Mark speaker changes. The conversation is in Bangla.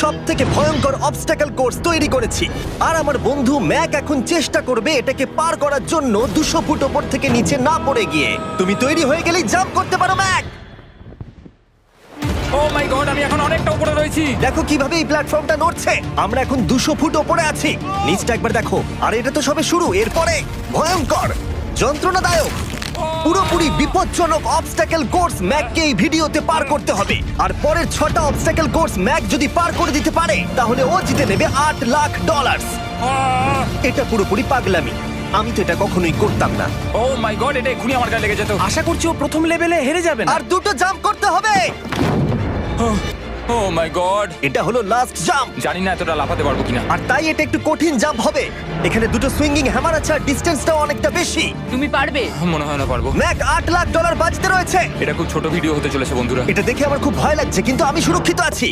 Speaker 1: সবথেকে ভয়ঙ্কর অবস্টাকল কোর্স তৈরি করেছি। আর আমার বন্ধু ম্যাক এখন চেষ্টা করবে এটাকে পার করার জন্য 200 ফুট ওপর থেকে নিচে না পড়ে গিয়ে। তুমি তৈরি হয়ে গেলেই জাম্প করতে পারো ম্যাক।
Speaker 2: ও মাই গড, আমি এখন অনেকটা উপরে রয়েছি।
Speaker 1: দেখো কিভাবে এই প্ল্যাটফর্মটা নড়ছে। আমরা এখন 200 ফুট ওপরে আছি। নিচটা একবার দেখো। আর এটা তো সবে শুরু, এরপরে ভয়ঙ্কর, যন্ত্রণাদায়ক, পুরোপুরি বিপজ্জনক অবস্টাকল কোর্স ম্যাককে এই ভিডিওতে পার করতে হবে। আর পরের 6টা অবস্টাকল কোর্স ম্যাক যদি পার করে দিতে পারে তাহলে ও জিতে নেবে $8 লাখ। এটা পুরোপুরি পাগলামি। আমি তো এটা কখনোই করতাম না।
Speaker 2: ও মাই গড, এটা এক্ষুনি আমার গায়ে লেগে যেত।
Speaker 3: আশা করছি ও প্রথম লেভেলে হেরে যাবে না।
Speaker 1: আর 2টো জাম্প করতে হবে।
Speaker 2: ও মাই গড,
Speaker 1: এটা হলো লাস্ট জাম্প।
Speaker 2: জানি না এতটা লাফাতে পারবো কিনা।
Speaker 1: আর তাই এটা একটু কঠিন জাম্প হবে। এখানে 2টো সুইঙ্গিং হ্যামার আছে আর ডিসটেন্সটাও অনেকটা বেশি।
Speaker 4: তুমি পারবে।
Speaker 2: মনে হয় না পারবো।
Speaker 1: ম্যাক $8 লাখ বাজতে রয়েছে।
Speaker 2: এটা খুব ছোট ভিডিও হতে চলেছে বন্ধুরা।
Speaker 1: এটা দেখে আমার খুব ভয় লাগছে, কিন্তু আমি সুরক্ষিত আছি।